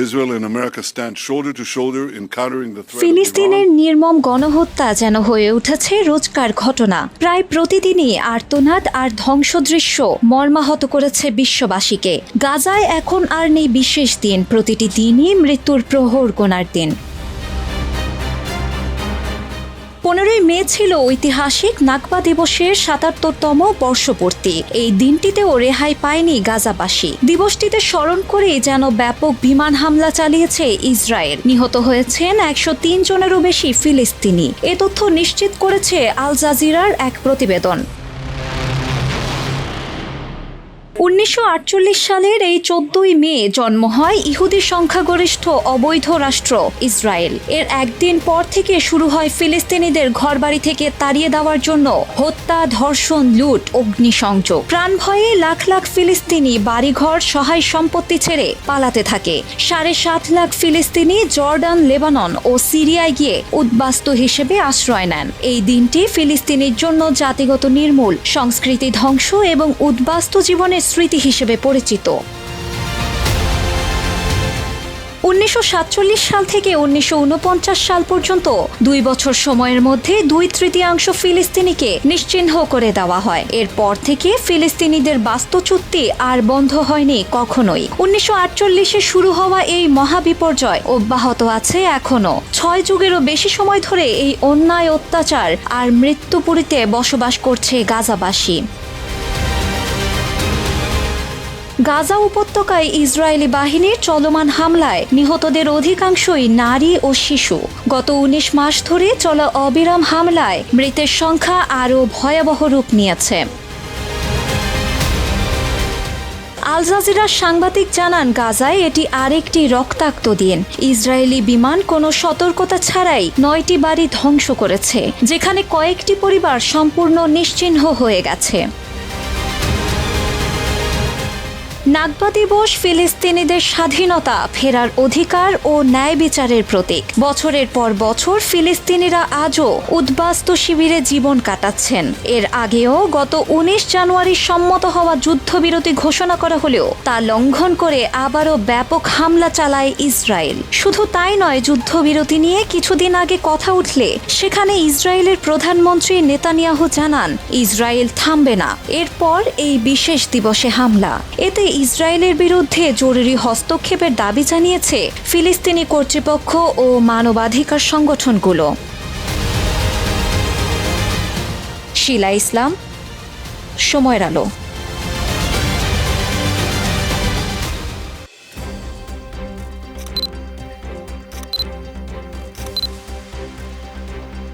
Israel and America stand shoulder to shoulder in countering the threat of ফিলিস্তিনের Iran. নির্মম গণহত্যা যেন হয়ে উঠেছে রোজকার ঘটনা। প্রায় প্রতিদিনই আর্তনাদ আর ধ্বংসদৃশ্য মর্মাহত করেছে বিশ্ববাসীকে। গাজায় এখন আর নেই বিশেষ দিন, প্রতিটি দিনই মৃত্যুর প্রহর গোনার দিন। 15ই মে ছিল ঐতিহাসিক নাকবা দিবসের 77তম বর্ষপূর্তি। এই দিনটিতেও রেহাই পায়নি গাজাবাসী। দিবসটিতে স্মরণ করেই যেন ব্যাপক বিমান হামলা চালিয়েছে ইসরায়েল। নিহত হয়েছেন 103 জনেরও বেশি ফিলিস্তিনি। এ তথ্য নিশ্চিত করেছে আল জাজিরার এক প্রতিবেদন। 1948 সালের এই 14ই মে জন্ম হয় ইহুদি সংখ্যাগরিষ্ঠ অবৈধ রাষ্ট্র ইসরায়েল। এর একদিন পর থেকে শুরু হয় ফিলিস্তিনিদের ঘরবাড়ি থেকে তাড়িয়ে দেওয়ার জন্য হত্যা, ধর্ষণ, লুট, অগ্নিসংযোগ। প্রাণ ভয়ে লাখ লাখ ফিলিস্তিনি বাড়িঘর, সহায় সম্পত্তি ছেড়ে পালাতে থাকে। 7.5 লাখ ফিলিস্তিনি জর্ডান, লেবানন ও সিরিয়ায় গিয়ে উদ্বাস্তু হিসেবে আশ্রয় নেন। এই দিনটি ফিলিস্তিনির জন্য জাতিগত নির্মূল, সংস্কৃতি ধ্বংস এবং উদ্বাস্তু জীবনের স্মৃতি হিসেবে পরিচিত। 1947 সাল থেকে 1949 সাল পর্যন্ত 2 বছর সময়ের মধ্যে 2/3 ফিলিস্তিনিকে নিশ্চিহ্ন করে দেওয়া হয়। এরপর থেকে ফিলিস্তিনিদের বাস্তুচ্যুতি আর বন্ধ হয়নি কখনোই। 1948-এ শুরু হওয়া এই মহাবিপর্যয় অব্যাহত আছে এখনো। 6 যুগেরও বেশি সময় ধরে এই অন্যায়, অত্যাচার আর মৃত্যুপুরীতে বসবাস করছে গাজাবাসী। গাজা উপত্যকায় ইসরায়েলি বাহিনীর চলমান হামলায় নিহতদের অধিকাংশই নারী ও শিশু। গত 19 মাস ধরে চলা অবিরাম হামলায় মৃতের সংখ্যা আরও ভয়াবহ রূপ নিয়েছে। আল জাজিরার সাংবাদিক জানান, গাজায় এটি আরেকটি রক্তাক্ত দিন। ইসরায়েলি বিমান কোনো সতর্কতা ছাড়াই 9টি বাড়ি ধ্বংস করেছে, যেখানে কয়েকটি পরিবার সম্পূর্ণ নিশ্চিহ্ন হয়ে গেছে। নাকবা দিবস ফিলিস্তিনিদের স্বাধীনতা, ফেরার অধিকার ও ন্যায় বিচারের প্রতীক। বছরের পর বছর ফিলিস্তিনিরা আজও উদ্বাস্তু শিবিরে জীবন কাটাচ্ছেন। এর আগেও গত 19 জানুয়ারি সম্মত হওয়া যুদ্ধবিরতি ঘোষণা করা হলেও তা লঙ্ঘন করে আবারও ব্যাপক হামলা চালায় ইসরায়েল। শুধু তাই নয়, যুদ্ধবিরতি নিয়ে কিছুদিন আগে কথা উঠলে সেখানে ইসরায়েলের প্রধানমন্ত্রী নেতানিয়াহু জানান ইসরায়েল থামবে না। এরপর এই বিশেষ দিবসে হামলা। এতে ইসরায়েলের বিরুদ্ধে জরুরি হস্তক্ষেপের দাবি জানিয়েছে ফিলিস্তিনি কর্তৃপক্ষ ও মানবাধিকার সংগঠনগুলো। শিলা ইসলাম, সময়ের আলো।